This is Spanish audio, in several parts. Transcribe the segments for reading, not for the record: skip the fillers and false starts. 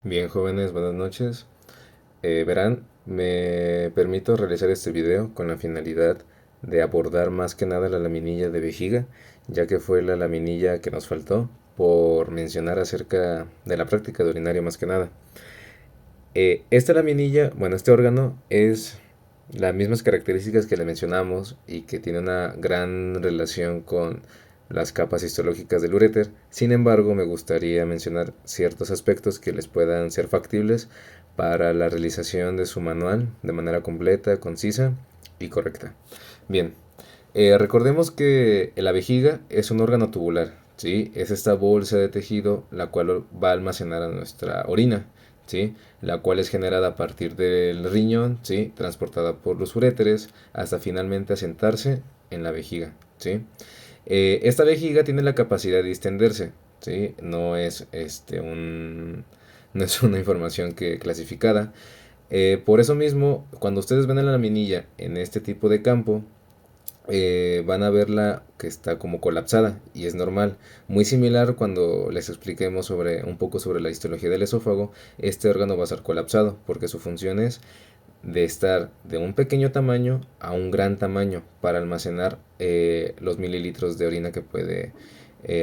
Bien, jóvenes, buenas noches. Verán, me permito realizar este video con la finalidad de abordar más que nada la laminilla de vejiga, ya que fue la laminilla que nos faltó por mencionar acerca de la práctica de urinario más que nada. Esta laminilla, bueno, este órgano es las mismas características que le mencionamos y que tiene una gran relación con las capas histológicas del uréter. Sin embargo, me gustaría mencionar ciertos aspectos que les puedan ser factibles para la realización de su manual de manera completa, concisa y correcta. Bien, recordemos que la vejiga es un órgano tubular, ¿sí? Es esta bolsa de tejido la cual va a almacenar a nuestra orina, ¿sí? La cual es generada a partir del riñón, ¿sí? Transportada por los uréteres hasta finalmente asentarse en la vejiga, ¿sí? Esta vejiga tiene la capacidad de distenderse, ¿sí? No es una información que clasificada. Por eso mismo, cuando ustedes ven a la laminilla en este tipo de campo, van a verla que está como colapsada y es normal. Muy similar cuando les expliquemos un poco sobre la histología del esófago, este órgano va a estar colapsado porque su función es de estar de un pequeño tamaño a un gran tamaño para almacenar los mililitros de orina que puede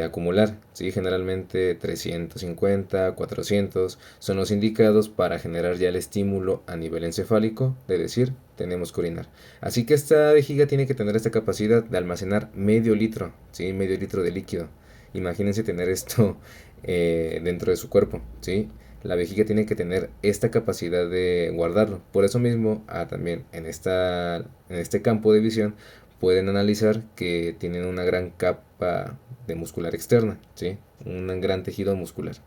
acumular. ¿Sí? Generalmente 350, 400 son los indicados para generar ya el estímulo a nivel encefálico, de decir, tenemos que orinar. Así que esta vejiga tiene que tener esta capacidad de almacenar medio litro, ¿sí? Medio litro de líquido. Imagínense tener esto dentro de su cuerpo, ¿sí? La vejiga tiene que tener esta capacidad de guardarlo. Por eso mismo, también en este campo de visión, pueden analizar que tienen una gran capa de muscular externa, ¿sí? Un gran tejido muscular.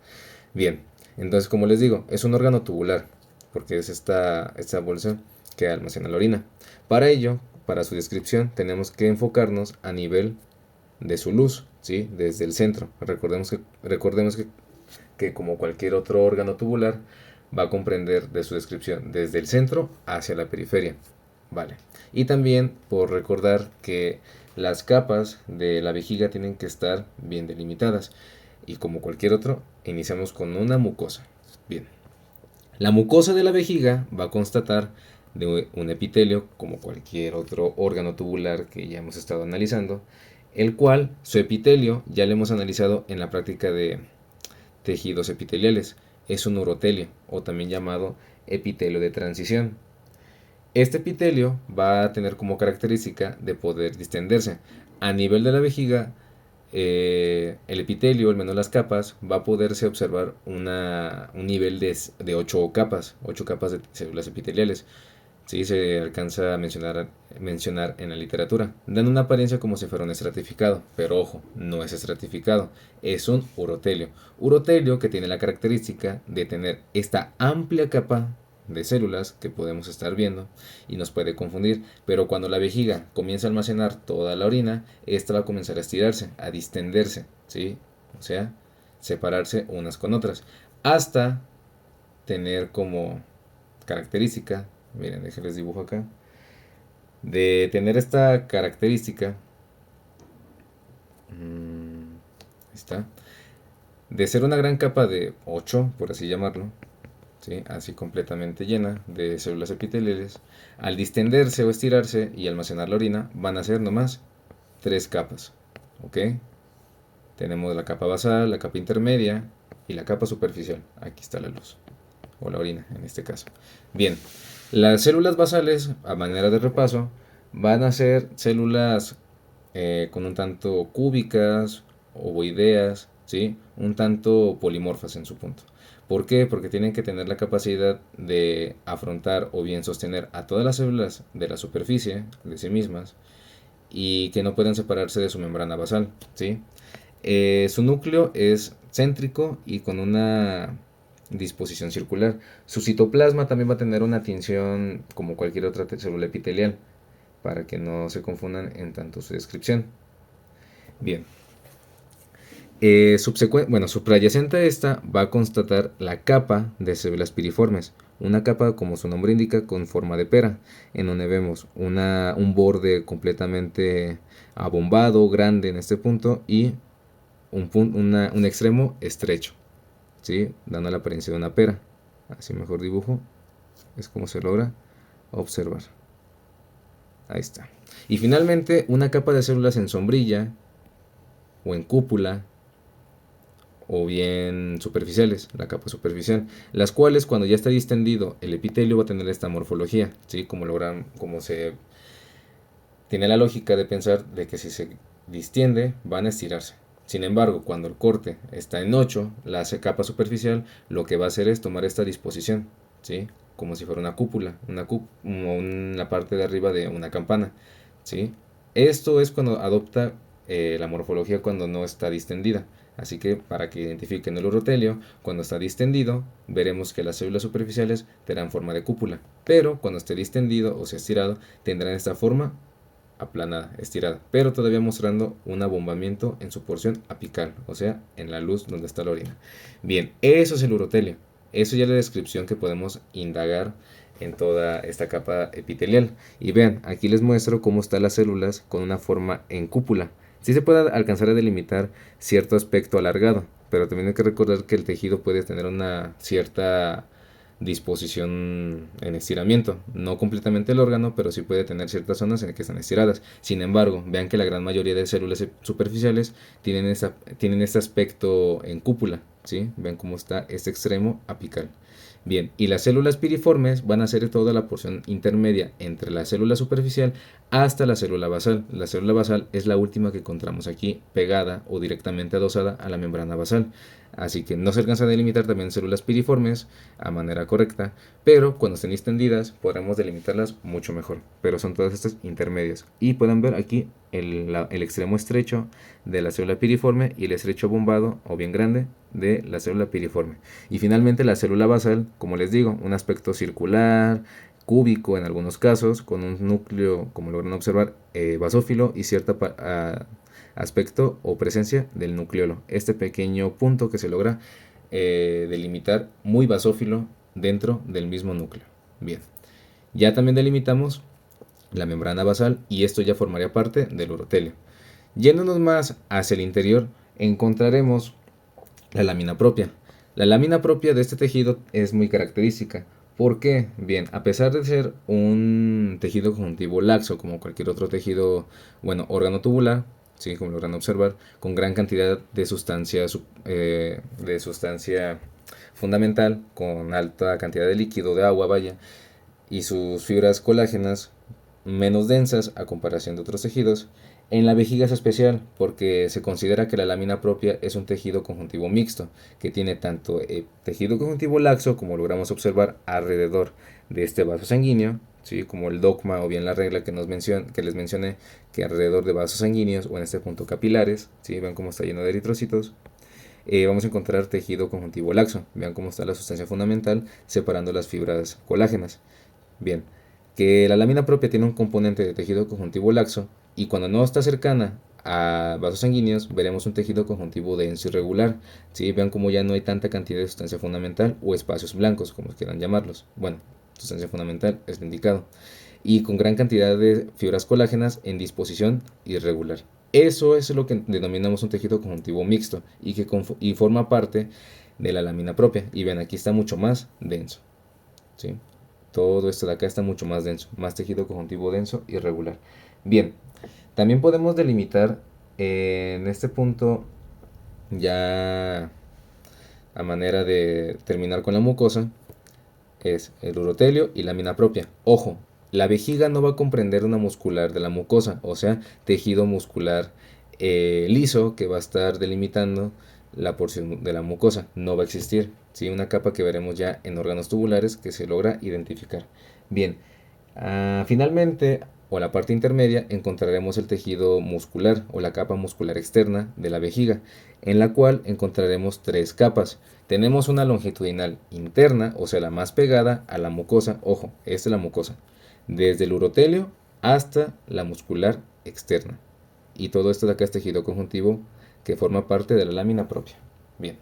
Bien, entonces como les digo, es un órgano tubular, porque es esta bolsa que almacena la orina. Para ello, para su descripción, tenemos que enfocarnos a nivel de su luz, ¿sí? Desde el centro. Recordemos que como cualquier otro órgano tubular, va a comprender de su descripción desde el centro hacia la periferia. Vale. Y también por recordar que las capas de la vejiga tienen que estar bien delimitadas. Y como cualquier otro, iniciamos con una mucosa. Bien. La mucosa de la vejiga va a constatar de un epitelio, como cualquier otro órgano tubular que ya hemos estado analizando, el cual su epitelio ya lo hemos analizado en la práctica de tejidos epiteliales. Es un urotelio, o también llamado epitelio de transición. Este epitelio va a tener como característica de poder distenderse. A nivel de la vejiga, el epitelio, al menos las capas, va a poderse observar un nivel de 8 capas, 8 capas de células epiteliales. Sí, se alcanza a mencionar en la literatura, dando una apariencia como si fuera un estratificado, pero ojo, no es estratificado, es un urotelio. Urotelio que tiene la característica de tener esta amplia capa de células que podemos estar viendo y nos puede confundir, pero cuando la vejiga comienza a almacenar toda la orina, esta va a comenzar a estirarse, a distenderse, ¿sí? O sea, separarse unas con otras, hasta tener como característica, miren, déjenles dibujo acá, de tener esta característica, ahí está, de ser una gran capa de 8 por así llamarlo, ¿sí? Así completamente llena de células epiteliales, al distenderse o estirarse y almacenar la orina, van a ser nomás 3 capas, ¿ok? Tenemos la capa basal, la capa intermedia y la capa superficial. Aquí está la luz, o la orina en este caso. Bien, las células basales, a manera de repaso, van a ser células con un tanto cúbicas, ovoideas, ¿sí? Un tanto polimorfas en su punto. ¿Por qué? Porque tienen que tener la capacidad de afrontar o bien sostener a todas las células de la superficie de sí mismas y que no puedan separarse de su membrana basal, ¿sí? Su núcleo es céntrico y con una disposición circular. Su citoplasma también va a tener una tinción como cualquier otra célula epitelial, para que no se confundan en tanto su descripción. Bien. Subyacente a esta va a constatar la capa de células piriformes. Una capa, como su nombre indica, con forma de pera, en donde vemos un borde completamente abombado, grande en este punto, y un extremo estrecho. ¿sí? Dando la apariencia de una pera. Así mejor dibujo, es como se logra observar. Ahí está. Y finalmente, una capa de células en sombrilla o en cúpula o bien superficiales, la capa superficial, las cuales cuando ya está distendido el epitelio va a tener esta morfología, ¿sí? Como se tiene la lógica de pensar de que si se distiende van a estirarse. Sin embargo, cuando el corte está en 8, la capa superficial lo que va a hacer es tomar esta disposición, ¿sí? Como si fuera una cúpula, como una parte de arriba de una campana, ¿sí? Esto es cuando adopta la morfología cuando no está distendida. Así que para que identifiquen el urotelio, cuando está distendido, veremos que las células superficiales tendrán forma de cúpula, pero cuando esté distendido o sea estirado, tendrán esta forma aplanada, estirada, pero todavía mostrando un abombamiento en su porción apical, o sea, en la luz donde está la orina. Bien, eso es el urotelio. Eso ya es la descripción que podemos indagar en toda esta capa epitelial. Y vean, aquí les muestro cómo están las células con una forma en cúpula. Sí se puede alcanzar a delimitar cierto aspecto alargado, pero también hay que recordar que el tejido puede tener una cierta disposición en estiramiento, no completamente el órgano, pero sí puede tener ciertas zonas en las que están estiradas. Sin embargo, vean que la gran mayoría de células superficiales tienen este aspecto en cúpula, ¿sí? Ven cómo está este extremo apical. Bien, y las células piriformes van a ser toda la porción intermedia entre la célula superficial hasta la célula basal. La célula basal es la última que encontramos aquí, pegada o directamente adosada a la membrana basal. Así que no se alcanza a delimitar también células piriformes a manera correcta, pero cuando estén extendidas podremos delimitarlas mucho mejor. Pero son todas estas intermedias. Y pueden ver aquí el extremo estrecho de la célula piriforme y el estrecho bombado o bien grande de la célula piriforme. Y finalmente la célula basal, como les digo, un aspecto circular, cúbico en algunos casos, con un núcleo, como logran observar, basófilo y cierta aspecto o presencia del nucleolo. Este pequeño punto que se logra delimitar muy basófilo dentro del mismo núcleo. Bien, ya también delimitamos la membrana basal y esto ya formaría parte del urotelio. Yéndonos más hacia el interior, encontraremos la lámina propia. La lámina propia de este tejido es muy característica. ¿Por qué? Bien, a pesar de ser un tejido conjuntivo laxo, como cualquier otro tejido, bueno, órgano tubular, ¿sí? Como logran observar, con gran cantidad de sustancia fundamental, con alta cantidad de líquido, de agua, vaya, y sus fibras colágenas menos densas a comparación de otros tejidos. En la vejiga es especial porque se considera que la lámina propia es un tejido conjuntivo mixto, que tiene tanto tejido conjuntivo laxo, como logramos observar alrededor de este vaso sanguíneo, ¿sí? Como el dogma o bien la regla que les mencioné, que alrededor de vasos sanguíneos o en este punto capilares, ¿sí? Ven cómo está lleno de eritrocitos. Vamos a encontrar tejido conjuntivo laxo. Vean cómo está la sustancia fundamental separando las fibras colágenas. Bien, que la lámina propia tiene un componente de tejido conjuntivo laxo y cuando no está cercana a vasos sanguíneos veremos un tejido conjuntivo denso y regular. ¿Sí? Vean cómo ya no hay tanta cantidad de sustancia fundamental o espacios blancos, como quieran llamarlos. Bueno, sustancia fundamental es lo indicado. Y con gran cantidad de fibras colágenas en disposición irregular. Eso es lo que denominamos un tejido conjuntivo mixto y forma parte de la lámina propia. Y ven, aquí está mucho más denso. ¿Sí? Todo esto de acá está mucho más denso, más tejido conjuntivo denso y regular. Bien, también podemos delimitar en este punto, ya a manera de terminar con la mucosa, es el urotelio y lámina propia. Ojo, la vejiga no va a comprender una muscular de la mucosa, o sea, tejido muscular liso que va a estar delimitando la porción de la mucosa. No va a existir, ¿sí? Una capa que veremos ya en órganos tubulares que se logra identificar. Bien, finalmente, o la parte intermedia, encontraremos el tejido muscular o la capa muscular externa de la vejiga, en la cual encontraremos tres capas. Tenemos una longitudinal interna, o sea, la más pegada a la mucosa. Ojo, esta es la mucosa. Desde el urotelio hasta la muscular externa. Y todo esto de acá es tejido conjuntivo que forma parte de la lámina propia. Bien.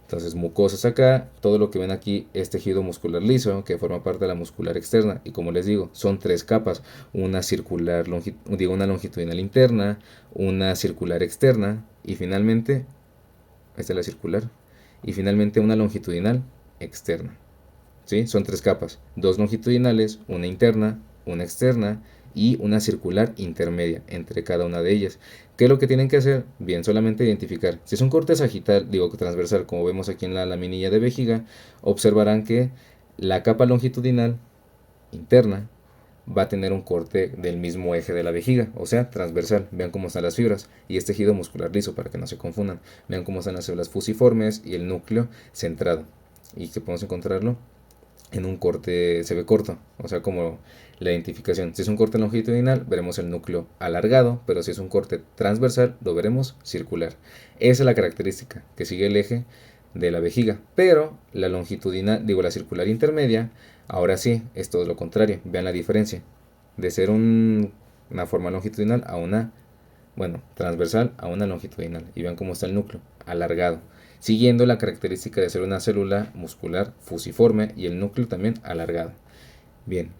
Entonces, mucosas acá, todo lo que ven aquí es tejido muscular liso, que forma parte de la muscular externa. Y como les digo, son tres capas. Una circular, una longitudinal interna, una circular externa y finalmente, esta es la circular. y finalmente una longitudinal externa. ¿Sí? Son 3 capas, 2 longitudinales, una interna, una externa y una circular intermedia entre cada una de ellas. ¿Qué es lo que tienen que hacer? Bien, solamente identificar. Si es un corte sagital, digo transversal, como vemos aquí en la laminilla de vejiga, observarán que la capa longitudinal interna va a tener un corte del mismo eje de la vejiga, o sea, transversal. Vean cómo están las fibras y es tejido muscular liso para que no se confundan. Vean cómo están las células fusiformes y el núcleo centrado. ¿Y que podemos encontrarlo? En un corte se ve corto, o sea, como la identificación. Si es un corte longitudinal, veremos el núcleo alargado, pero si es un corte transversal, lo veremos circular. Esa es la característica, que sigue el eje de la vejiga, pero la longitudinal, digo la circular intermedia, ahora sí, es todo lo contrario. Vean la diferencia, de ser una forma longitudinal a una, bueno, transversal a una longitudinal, y vean cómo está el núcleo, alargado, siguiendo la característica de ser una célula muscular fusiforme y el núcleo también alargado. Bien,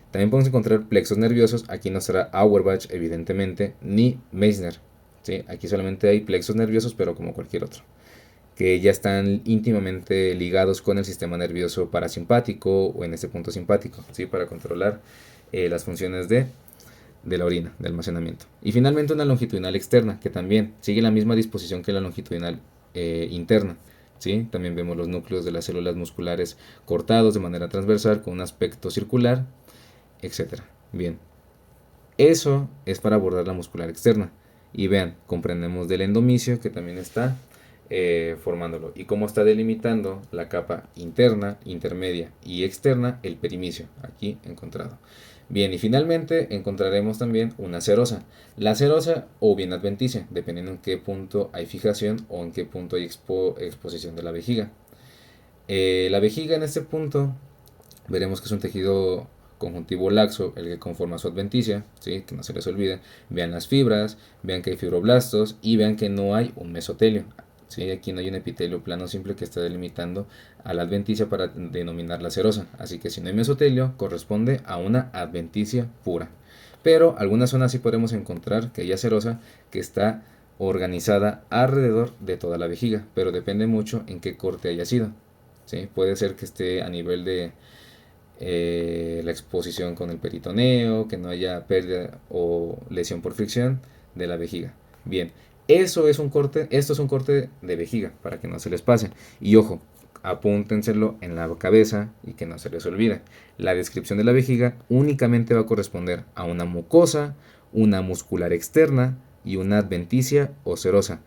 también podemos encontrar plexos nerviosos. Aquí no será Auerbach, evidentemente, ni Meissner. ¿Sí? Aquí solamente hay plexos nerviosos, pero como cualquier otro, que ya están íntimamente ligados con el sistema nervioso parasimpático o en este punto simpático, ¿sí? Para controlar las funciones de la orina, de almacenamiento. Y finalmente una longitudinal externa, que también sigue la misma disposición que la longitudinal interna. ¿Sí? También vemos los núcleos de las células musculares cortados de manera transversal con un aspecto circular, etc. Bien, eso es para abordar la muscular externa. Y vean, comprendemos del endomicio que también está formándolo y cómo está delimitando la capa interna, intermedia y externa, el perimicio, aquí encontrado. Bien, y finalmente encontraremos también una serosa. La serosa o bien adventicia, dependiendo en qué punto hay fijación o en qué punto hay exposición de la vejiga. La vejiga en este punto veremos que es un tejido conjuntivo laxo el que conforma su adventicia, ¿sí? Que no se les olvide. Vean las fibras, vean que hay fibroblastos y vean que no hay un mesotelio. ¿Sí? Aquí no hay un epitelio plano simple que está delimitando a la adventicia para denominar la serosa. Así que si no hay mesotelio, corresponde a una adventicia pura. Pero algunas zonas sí podemos encontrar que haya serosa que está organizada alrededor de toda la vejiga, pero depende mucho en qué corte haya sido. ¿Sí? Puede ser que esté a nivel de la exposición con el peritoneo, que no haya pérdida o lesión por fricción de la vejiga. Bien, esto es un corte de vejiga para que no se les pase. Y ojo, apúntenselo en la cabeza y que no se les olvide. La descripción de la vejiga únicamente va a corresponder a una mucosa, una muscular externa y una adventicia o serosa.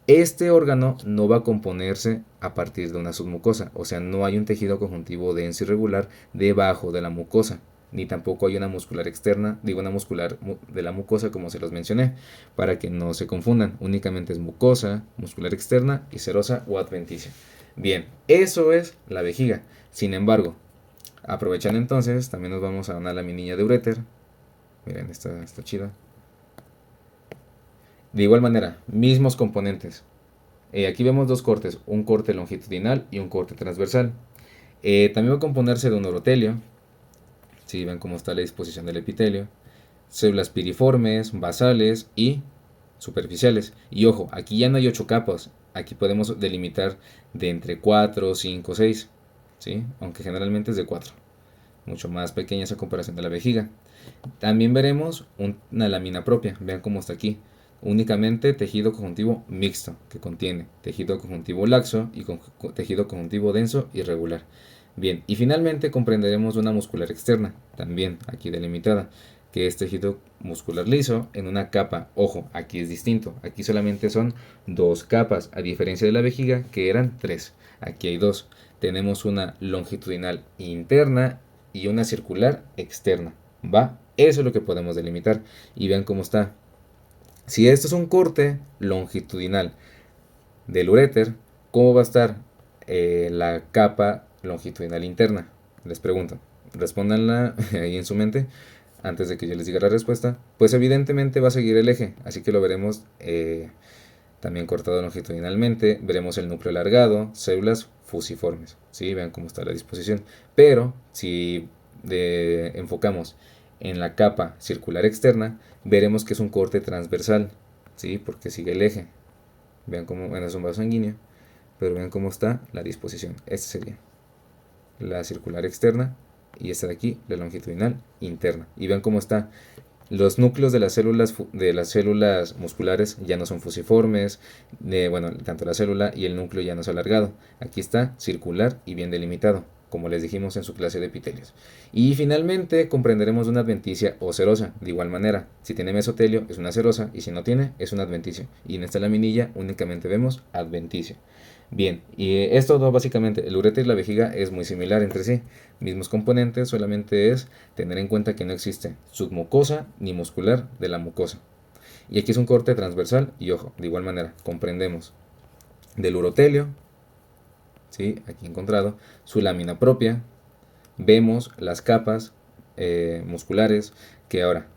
Este órgano no va a componerse a partir de una submucosa, o sea, no hay un tejido conjuntivo denso y regular debajo de la mucosa, ni tampoco hay una muscular externa, digo una muscular de la mucosa como se los mencioné, para que no se confundan, únicamente es mucosa, muscular externa y serosa o adventicia. Bien, eso es la vejiga. Sin embargo, aprovechando entonces, también nos vamos a una laminilla de uréter. Miren, está chida. De igual manera, mismos componentes. Aquí vemos dos cortes, un corte longitudinal y un corte transversal. También va a componerse de un orotelio. Si ven cómo está la disposición del epitelio. Células piriformes, basales y superficiales. Y ojo, aquí ya no hay 8 capas. Aquí podemos delimitar de entre 4, 5, 6. ¿Sí? Aunque generalmente es de 4. Mucho más pequeña esa comparación de la vejiga. También veremos una lámina propia. Vean cómo está aquí. Únicamente tejido conjuntivo mixto, que contiene tejido conjuntivo laxo y tejido conjuntivo denso y regular. Bien, y finalmente comprenderemos una muscular externa, también aquí delimitada, que es tejido muscular liso en una capa. Ojo, aquí es distinto, aquí solamente son 2 capas, a diferencia de la vejiga que eran 3. Aquí hay 2. Tenemos una longitudinal interna y una circular externa. ¿Va? Eso es lo que podemos delimitar. Y vean cómo está. Si esto es un corte longitudinal del uréter, ¿cómo va a estar la capa longitudinal interna? Les pregunto. Respóndanla ahí en su mente antes de que yo les diga la respuesta. Pues evidentemente va a seguir el eje, así que lo veremos también cortado longitudinalmente. Veremos el núcleo alargado, células fusiformes. ¿Sí? Vean cómo está la disposición. Pero si enfocamos en la capa circular externa, veremos que es un corte transversal, ¿sí? Porque sigue el eje. Vean cómo es un vaso sanguíneo. pero vean cómo está la disposición. Esta sería la circular externa y esta de aquí, la longitudinal interna. Y vean cómo está. Los núcleos de las células musculares ya no son fusiformes, bueno, tanto la célula y el núcleo ya no es alargado. Aquí está circular y bien delimitado, como les dijimos en su clase de epitelios. Y finalmente comprenderemos una adventicia o serosa. De igual manera, si tiene mesotelio es una serosa y si no tiene es una adventicia. Y en esta laminilla únicamente vemos adventicia. Bien, y esto básicamente, el ureter y la vejiga es muy similar entre sí, mismos componentes, solamente es tener en cuenta que no existe submucosa ni muscular de la mucosa. Y aquí es un corte transversal y ojo, de igual manera, comprendemos del urotelio, ¿sí? Aquí encontrado, su lámina propia, vemos las capas musculares que ahora,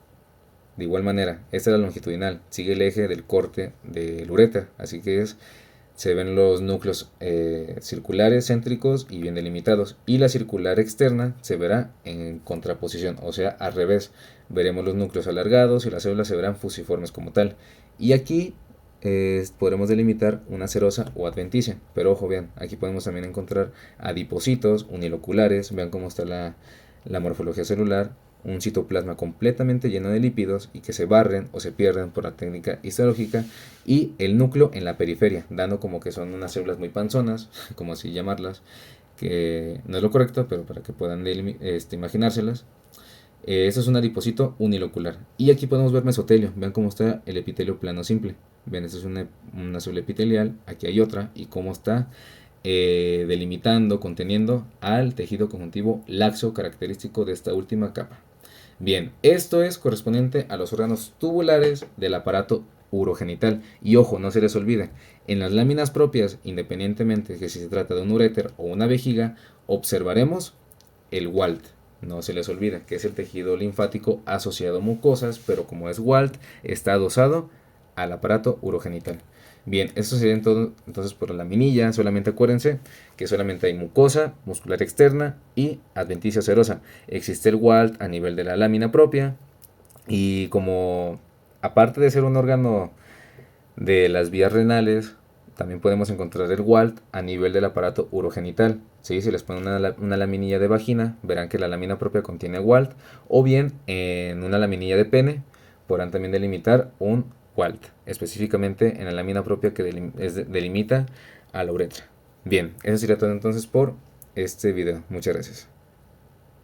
de igual manera, esta es la longitudinal, sigue el eje del corte del uréter, así que se ven los núcleos circulares céntricos y bien delimitados, y la circular externa se verá en contraposición, o sea al revés. Veremos los núcleos alargados y las células se verán fusiformes como tal. Y aquí podremos delimitar una serosa o adventicia, pero ojo, vean, aquí podemos también encontrar adipocitos uniloculares. Vean cómo está la morfología celular, un citoplasma completamente lleno de lípidos y que se barren o se pierden por la técnica histológica, y el núcleo en la periferia, dando como que son unas células muy panzonas, como así llamarlas, que no es lo correcto, pero para que puedan imaginárselas. Eso es un adipocito unilocular. Y aquí podemos ver mesotelio. Vean cómo está el epitelio plano simple. Ven, esta es una célula epitelial, aquí hay otra, y cómo está delimitando, conteniendo al tejido conjuntivo laxo característico de esta última capa. Bien, esto es correspondiente a los órganos tubulares del aparato urogenital. Y ojo, no se les olvide, en las láminas propias, independientemente de que si se trata de un uréter o una vejiga, observaremos el WALT. No se les olvide que es el tejido linfático asociado a mucosas, pero como es WALT, está adosado al aparato urogenital. Bien, esto sería todo entonces por la laminilla. Solamente acuérdense que solamente hay mucosa muscular externa y adventicia serosa. Existe el WALT a nivel de la lámina propia, y como aparte de ser un órgano de las vías renales, también podemos encontrar el WALT a nivel del aparato urogenital. ¿Sí? Si les ponen una laminilla de vagina, verán que la lámina propia contiene WALT, o bien en una laminilla de pene podrán también delimitar un WALT, específicamente en la lámina propia que delimita a la uretra. Bien, eso sería todo entonces por este video. Muchas gracias.